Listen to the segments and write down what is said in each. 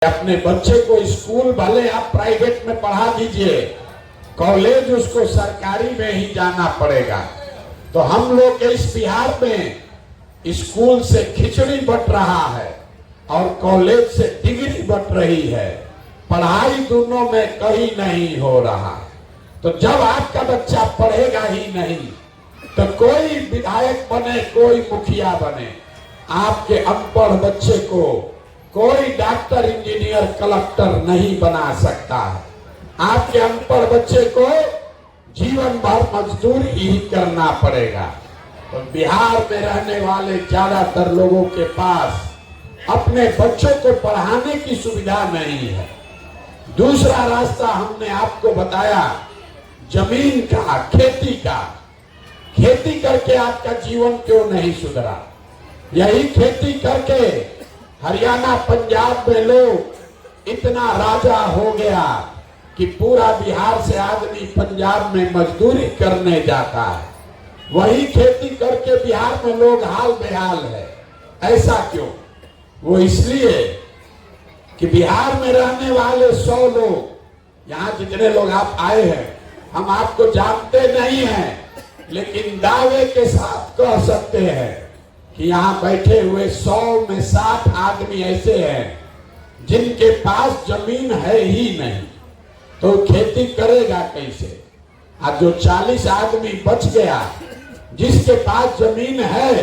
अपने बच्चे को स्कूल भले आप प्राइवेट में पढ़ा दीजिए, कॉलेज उसको सरकारी में ही जाना पड़ेगा। तो हम लोग के इस बिहार में स्कूल से खिचड़ी बट रहा है और कॉलेज से डिग्री बट रही है। पढ़ाई दोनों में कहीं नहीं हो रहा। तो जब आपका बच्चा पढ़ेगा ही नहीं तो कोई विधायक बने, कोई मुखिया बने, आपके अनपढ़ बच्चे को कोई डॉक्टर, इंजीनियर, कलेक्टर नहीं बना सकता है। आपके अनपढ़ बच्चे को जीवन भर मजदूरी ही करना पड़ेगा। तो बिहार में रहने वाले ज्यादातर लोगों के पास अपने बच्चों को पढ़ाने की सुविधा नहीं है। दूसरा रास्ता हमने आपको बताया जमीन का, खेती का। खेती करके आपका जीवन क्यों नहीं सुधरा? यही खेती करके हरियाणा, पंजाब में लोग इतना राजा हो गया कि पूरा बिहार से आदमी पंजाब में मजदूरी करने जाता है। वही खेती करके बिहार में लोग हाल बेहाल है। ऐसा क्यों? वो इसलिए कि बिहार में रहने वाले 100 लोग, यहाँ जितने लोग आप आए हैं, हम आपको जानते नहीं हैं, लेकिन दावे के साथ कह सकते हैं कि यहाँ बैठे हुए 100 में 60 आदमी ऐसे हैं जिनके पास जमीन है ही नहीं। तो खेती करेगा कैसे? आज जो 40 आदमी बच गया जिसके पास जमीन है,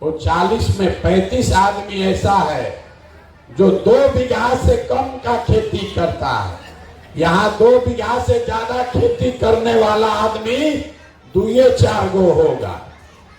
वो 40 में 35 आदमी ऐसा है जो 2 बीघा से कम का खेती करता है। यहाँ 2 बीघा से ज्यादा खेती करने वाला आदमी 2-4 गो होगा।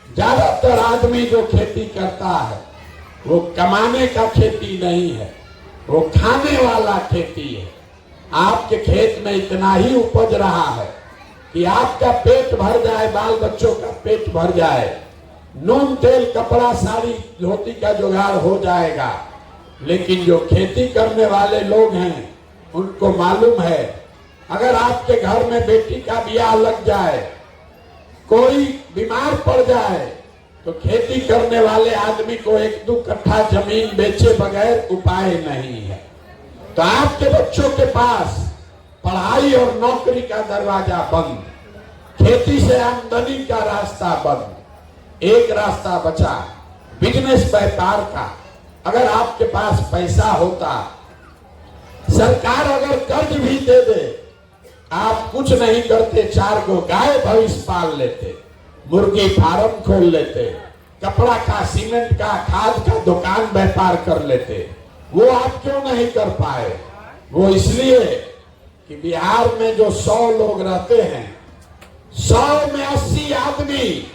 ज्यादातर आदमी जो खेती करता है वो कमाने का खेती नहीं है, वो खाने वाला खेती है। आपके खेत में इतना ही उपज रहा है कि आपका पेट भर जाए, बाल बच्चों का पेट भर जाए, नून तेल कपड़ा साड़ी धोती का जुगाड़ हो जाएगा। लेकिन जो खेती करने वाले लोग हैं उनको मालूम है, अगर आपके घर में बेटी का ब्याह लग जाए, कोई बीमार पड़ जाए, तो खेती करने वाले आदमी को 1-2 कट्ठा जमीन बेचे बगैर उपाय नहीं है। तो आपके बच्चों के पास पढ़ाई और नौकरी का दरवाजा बंद, खेती से आमदनी का रास्ता बंद। एक रास्ता बचा बिजनेस, व्यापार का। अगर आपके पास पैसा होता, सरकार अगर कर्ज भी दे दे, आप कुछ नहीं करते, 4 गो गाय भैंस पाल लेते, मुर्गी फार्म खोल लेते, कपड़ा का, सीमेंट का, खाद का दुकान व्यापार कर लेते। वो आप क्यों नहीं कर पाए? वो इसलिए कि बिहार में जो 100 लोग रहते हैं, 100 में 80 आदमी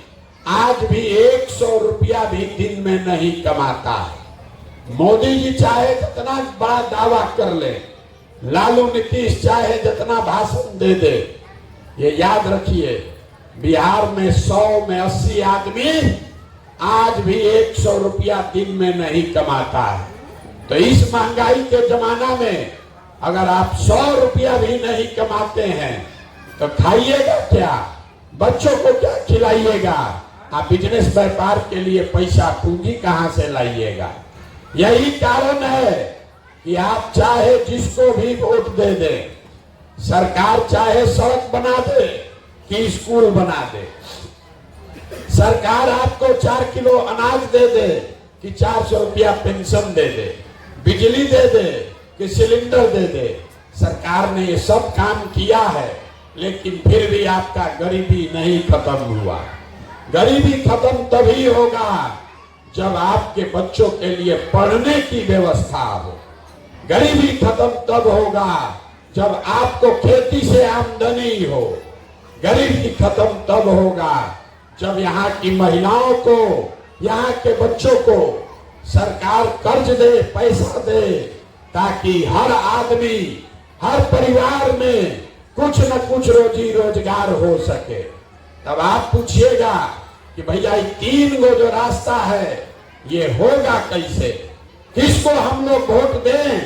आज भी 100 रुपया भी दिन में नहीं कमाता है। मोदी जी चाहे जितना बड़ा दावा कर ले, लालू नीतीश चाहे जितना भाषण दे दे, ये याद रखिए, बिहार में 100 में 80 आदमी आज भी 100 रुपया दिन में नहीं कमाता है। तो इस महंगाई के जमाना में अगर आप 100 रुपया भी नहीं कमाते हैं तो खाइएगा क्या? बच्चों को क्या खिलाइएगा? आप बिजनेस व्यापार के लिए पैसा पूंजी कहां से लाइएगा? यही कारण है कि आप चाहे जिसको भी वोट दे दे, सरकार चाहे सड़क बना दे कि स्कूल बना दे, सरकार आपको 4 किलो अनाज दे दे कि 400 रुपया पेंशन दे दे, बिजली दे दे कि सिलेंडर दे दे, सरकार ने ये सब काम किया है, लेकिन फिर भी आपका गरीबी नहीं खत्म हुआ। गरीबी खत्म तभी होगा जब आपके बच्चों के लिए पढ़ने की व्यवस्था हो। गरीबी खत्म तब होगा जब आपको खेती से आमदनी हो। गरीबी खत्म तब होगा जब यहाँ की महिलाओं को, यहाँ के बच्चों को सरकार कर्ज दे, पैसा दे, ताकि हर आदमी, हर परिवार में कुछ न कुछ रोजी रोजगार हो सके। तब आप पूछिएगा कि भैया 3 गो जो रास्ता है ये होगा कैसे? किसको हम लोग वोट दें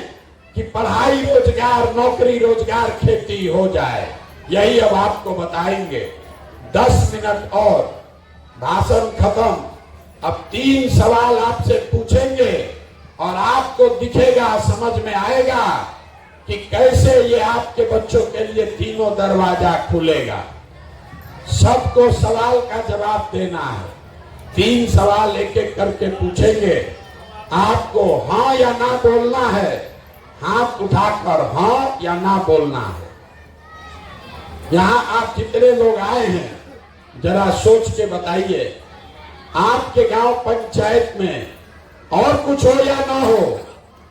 कि पढ़ाई, रोजगार, नौकरी, रोजगार, खेती हो जाए? यही अब आपको बताएंगे। 10 मिनट और भाषण खत्म। अब 3 सवाल आपसे पूछेंगे, और आपको दिखेगा, समझ में आएगा कि कैसे ये आपके बच्चों के लिए तीनों दरवाजा खुलेगा। सबको सवाल का जवाब देना है। 3 सवाल एक एक करके पूछेंगे, आपको हाँ या ना बोलना है। हाथ उठाकर हाँ या ना बोलना है। यहाँ आप जितने लोग आए हैं जरा सोच के बताइए, आपके गांव पंचायत में और कुछ हो या ना हो,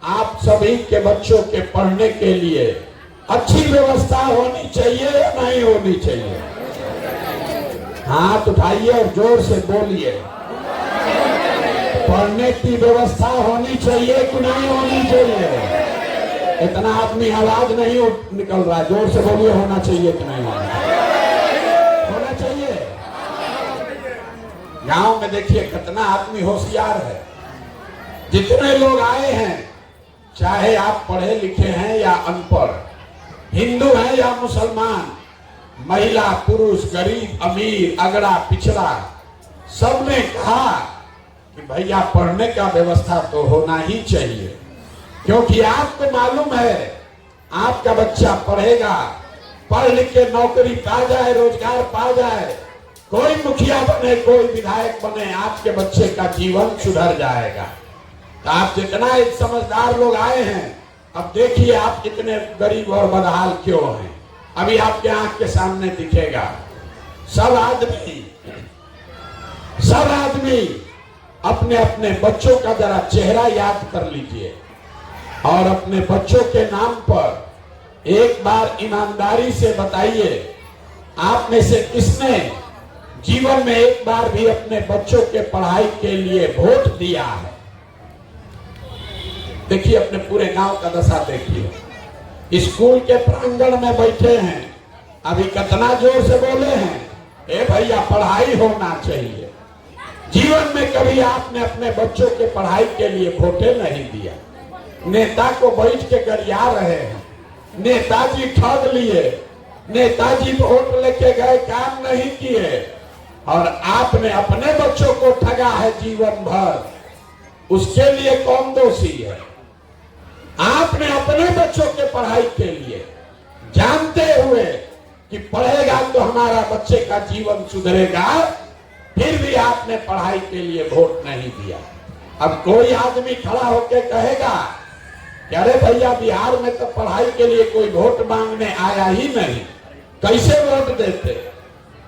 आप सभी के बच्चों के पढ़ने के लिए अच्छी व्यवस्था होनी चाहिए या नहीं होनी चाहिए? हाथ उठाइए और जोर से बोलिए। पढ़ने की व्यवस्था होनी चाहिए कि नहीं होनी चाहिए? इतना आदमी आवाज नहीं निकल रहा, जोर से बोलिए, होना चाहिए कि नहीं होना चाहिए? गांव में देखिए कितना आदमी होशियार है। जितने लोग आए हैं, चाहे आप पढ़े लिखे हैं या अनपढ़, हिंदू हैं या मुसलमान, महिला पुरुष, गरीब अमीर, अगड़ा पिछड़ा, सबने कहा कि भैया पढ़ने का व्यवस्था तो होना ही चाहिए। क्योंकि आपको मालूम है आपका बच्चा पढ़ेगा, पढ़ लिख के नौकरी पा जाए, रोजगार पा जाए, कोई मुखिया बने, कोई विधायक बने, आपके बच्चे का जीवन सुधर जाएगा। तो आप जितना एक समझदार लोग आए हैं, अब देखिए आप कितने गरीब और बदहाल क्यों हैं। अभी आपके आंख के सामने दिखेगा। सब आदमी अपने अपने बच्चों का जरा चेहरा याद कर लीजिए और अपने बच्चों के नाम पर एक बार ईमानदारी से बताइए, आप में से किसने जीवन में एक बार भी अपने बच्चों के पढ़ाई के लिए वोट दिया है? देखिए अपने पूरे गांव का दशा देखिए। स्कूल के प्रांगण में बैठे हैं, अभी कितना जोर से बोले हैं, ए भैया पढ़ाई होना चाहिए। जीवन में कभी आपने अपने बच्चों के पढ़ाई के लिए वोटे नहीं दिया। नेता को बैठ के गरिया रहे हैं, नेताजी ठग लिए, नेताजी वोट लेके गए, काम नहीं किए, और आपने अपने बच्चों को ठगा है जीवन भर। उसके लिए कौन दोषी है? आपने अपने बच्चों के पढ़ाई के लिए जानते हुए कि पढ़ेगा तो हमारा बच्चे का जीवन सुधरेगा, फिर भी आपने पढ़ाई के लिए वोट नहीं दिया। अब कोई आदमी खड़ा होकर कहेगा कि अरे भैया बिहार में तो पढ़ाई के लिए कोई वोट मांगने आया ही नहीं, कैसे वोट देते?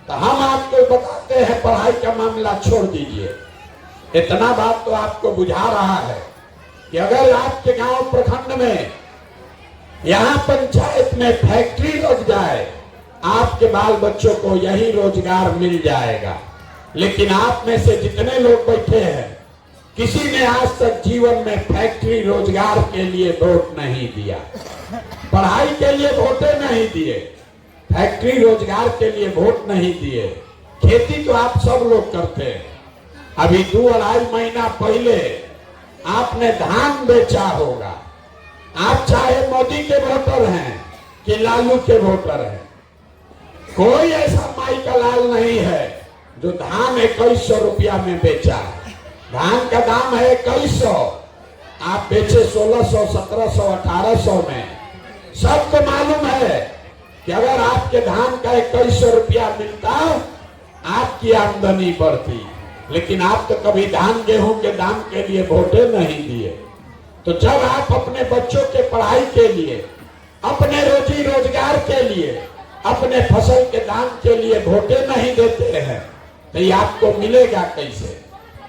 तो हम आपको बताते हैं पढ़ाई का मामला छोड़ दीजिए। इतना बात तो आपको बुझा रहा है कि अगर आपके गांव प्रखंड में, यहाँ पंचायत में फैक्ट्री लग जाए, आपके बाल बच्चों को यही रोजगार मिल जाएगा। लेकिन आप में से जितने लोग बैठे हैं, किसी ने आज तक जीवन में फैक्ट्री रोजगार के लिए वोट नहीं दिया, पढ़ाई के लिए वोटे नहीं दिए, फैक्ट्री रोजगार के लिए वोट नहीं दिए। खेती तो आप सब लोग करते हैं। अभी 2-2.5 महीना पहले आपने धान बेचा होगा। आप चाहे मोदी के वोटर हैं कि लालू के वोटर हैं, कोई ऐसा माई का लाल नहीं है जो धान 2100 रुपया में बेचा है। धान का दाम है 2100, आप बेचे 1600, 1700, 1800 में। सबको मालूम है कि अगर आपके धान का 2100 रुपया मिलता, आपकी आमदनी बढ़ती। लेकिन आप तो कभी धान गेहूं के दाम के लिए वोटे नहीं दिए। तो जब आप अपने बच्चों के पढ़ाई के लिए, अपने रोजी रोजगार के लिए, अपने फसल के दाम के लिए वोटे नहीं देते हैं, तो ये आपको मिलेगा कैसे?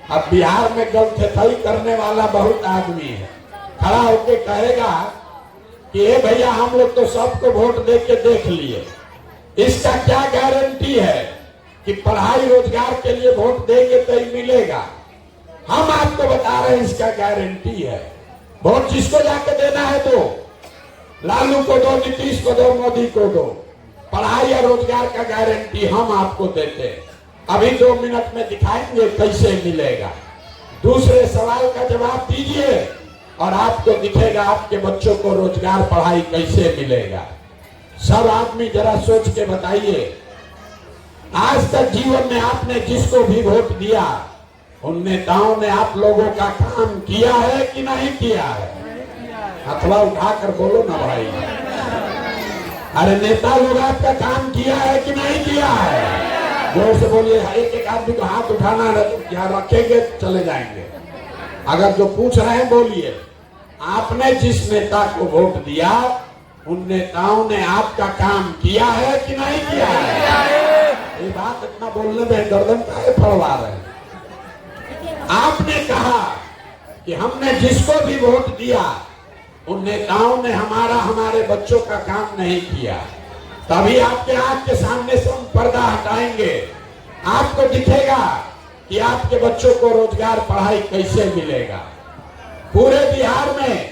अब बिहार में गलथेथई करने वाला बहुत आदमी है, खड़ा होके कहेगा कि ए भैया हम लोग तो सबको वोट दे के देख लिए, इसका क्या गारंटी है कि पढ़ाई रोजगार के लिए वोट देंगे तो ही मिलेगा? हम आपको बता रहे हैं इसका गारंटी है। वोट जिसको जाके देना है दो, लालू को दो, नीतीश को दो, मोदी को दो। पढ़ाई या रोजगार का गारंटी हम आपको देते हैं। अभी 2 मिनट में दिखाएंगे कैसे मिलेगा। दूसरे सवाल का जवाब दीजिए और आपको दिखेगा आपके बच्चों को रोजगार, पढ़ाई कैसे मिलेगा। सब आदमी जरा सोच के बताइए, आज तक जीवन में आपने जिसको भी वोट दिया, उन नेताओं ने आप लोगों का काम किया है कि नहीं किया है? हथवा उठाकर बोलो ना भाई। अरे नेता लोग आपका काम किया है कि नहीं किया है? जोर से बोलिए। एक एक आदमी को हाथ उठाना है तो यहाँ रखेंगे, चले जाएंगे। अगर जो पूछ रहे हैं बोलिए। आपने जिस नेता को वोट दिया, उन नेताओं ने आपका काम किया है कि नहीं किया है? ये बात इतना बोलने में गर्दन काहे फड़वा रहे हैं? आपने कहा कि हमने जिसको भी वोट दिया, उन नेताओं ने हमारे बच्चों का काम नहीं किया। तभी आपके आंख के सामने से हम पर्दा हटाएंगे, आपको दिखेगा कि आपके बच्चों को रोजगार पढ़ाई कैसे मिलेगा। पूरे बिहार में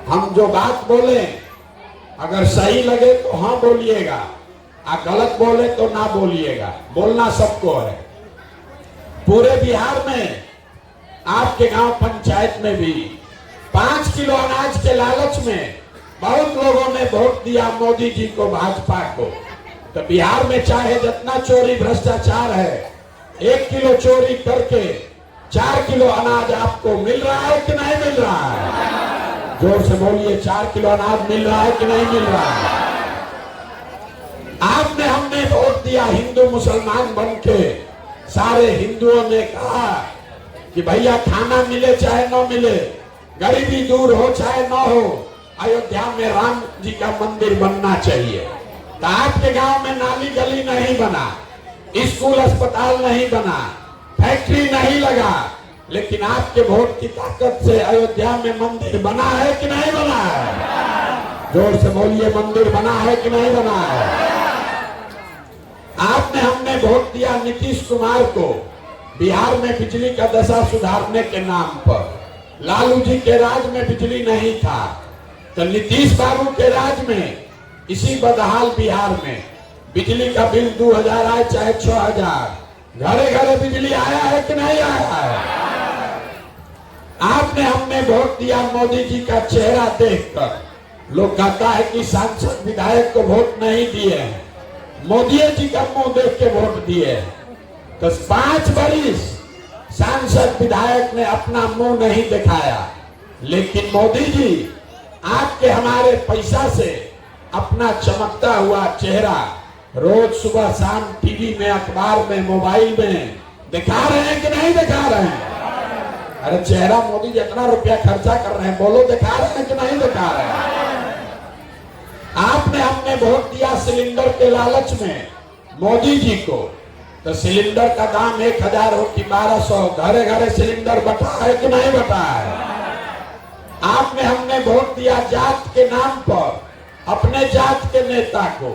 हम जो बात बोले, अगर सही लगे तो हाँ बोलिएगा, और गलत बोले तो ना बोलिएगा। बोलना सबको है। पूरे बिहार में आपके गांव पंचायत में भी 5 किलो अनाज के लालच में बहुत लोगों ने वोट दिया मोदी जी को, भाजपा को। तो बिहार में चाहे जितना चोरी भ्रष्टाचार है, 1 किलो चोरी करके 4 किलो अनाज आपको मिल रहा है कि नहीं मिल रहा है? जोर से बोलिए। 4 किलो अनाज मिल रहा है कि नहीं मिल रहा है? आपने हमने वोट दिया हिंदू मुसलमान बन के। सारे हिंदुओं ने कहा कि भैया खाना मिले चाहे न मिले, गरीबी दूर हो चाहे न हो, अयोध्या में राम जी का मंदिर बनना चाहिए। तो आपके गांव में नाली गली नहीं बना, स्कूल अस्पताल नहीं बना, फैक्ट्री नहीं लगा, लेकिन आपके वोट की ताकत से अयोध्या में मंदिर बना है कि नहीं बना है? जोर से बोलिए। मंदिर बना है कि नहीं बना है? आपने हमने वोट दिया नीतीश कुमार को बिहार में बिजली का दशा सुधारने के नाम पर। लालू जी के राज में बिजली नहीं था, तो नीतीश बाबू के राज में इसी बदहाल बिहार में बिजली का बिल 2000 आए चाहे 6000, घरे घरे बिजली आया है कि नहीं आया है? आपने हमने वोट दिया मोदी जी का चेहरा देखकर। लोग कहता है कि सांसद विधायक को वोट नहीं दिए हैं, मोदी जी का मुंह देख के वोट दिए। तो 5 बरिस सांसद विधायक ने अपना मुंह नहीं दिखाया, लेकिन मोदी जी आपके हमारे पैसा से अपना चमकता हुआ चेहरा रोज सुबह शाम टीवी में, अखबार में, मोबाइल में दिखा रहे हैं कि नहीं दिखा रहे हैं? अरे चेहरा मोदी जितना रुपया खर्चा कर रहे हैं, बोलो दिखा रहे हैं कि नहीं दिखा रहे हैं? आपने हमने वोट दिया सिलेंडर के लालच में मोदी जी को। तो सिलेंडर का दाम 1000 हो कि 1200, घरे घरे सिलेंडर बटा है कि नहीं बटा है? आपने हमने वोट दिया जात के नाम पर अपने जात के नेता को।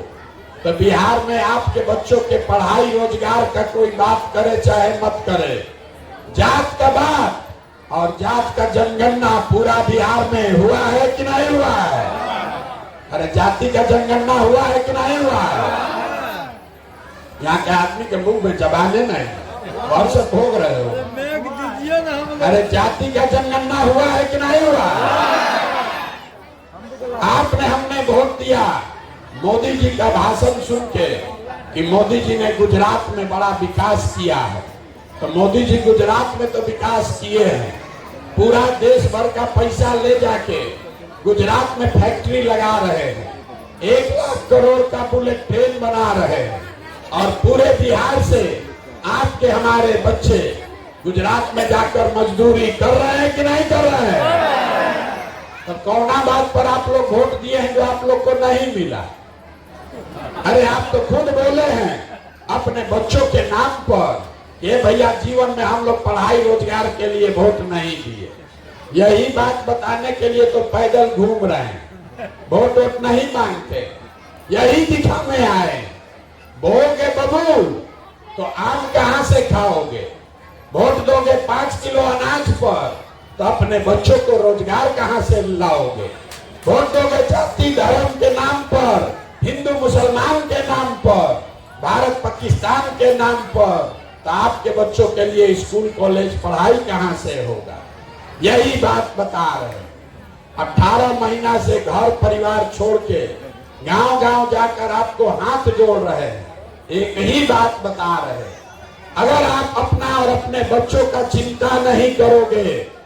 तो बिहार में आपके बच्चों के पढ़ाई रोजगार का कोई बात करे चाहे मत करे, जात का बात और जात का जनगणना पूरा बिहार में हुआ है कि नहीं हुआ है? अरे जाति का जनगणना हुआ है कि नहीं हुआ है? यहाँ के आदमी के मुंह में जबाने नहीं, और से भोग रहे हो। अरे जाति का जनगणना हुआ है कि नहीं हुआ? आपने हमने वोट दिया मोदी जी का भाषण सुन के कि मोदी जी ने गुजरात में बड़ा विकास किया है। तो मोदी जी गुजरात में तो विकास किए हैं, पूरा देश भर का पैसा ले जाके गुजरात में फैक्ट्री लगा रहे हैं, 1 लाख करोड़ का बुलेट ट्रेन बना रहे हैं, और पूरे बिहार से आपके हमारे बच्चे गुजरात में जाकर मजदूरी कर रहे हैं कि नहीं कर रहे हैं? तो कौना बात पर आप लोग वोट दिए हैं जो आप लोग को नहीं मिला? अरे आप तो खुद बोले हैं अपने बच्चों के नाम पर, ये भैया जीवन में हम लोग पढ़ाई रोजगार के लिए वोट नहीं दिए। यही बात बताने के लिए तो पैदल घूम रहे हैं, वोट नहीं मांगते, यही दिखाने आए। बोगे बबूल तो आम कहां से खाओगे? वोट दोगे 5 किलो अनाज पर तो अपने बच्चों को रोजगार कहां से लाओगे? वोट दोगे जाति धर्म के नाम पर, हिंदू मुसलमान के नाम पर, भारत पाकिस्तान के नाम पर, तो आपके बच्चों के लिए स्कूल कॉलेज पढ़ाई कहां से होगा? यही बात बता रहे हैं। 18 महीना से घर परिवार छोड़ के गांव गांव जाकर आपको हाथ जोड़ रहे हैं, एक ही बात बता रहे हैं अगर आप अपना और अपने बच्चों का चिंता नहीं करोगे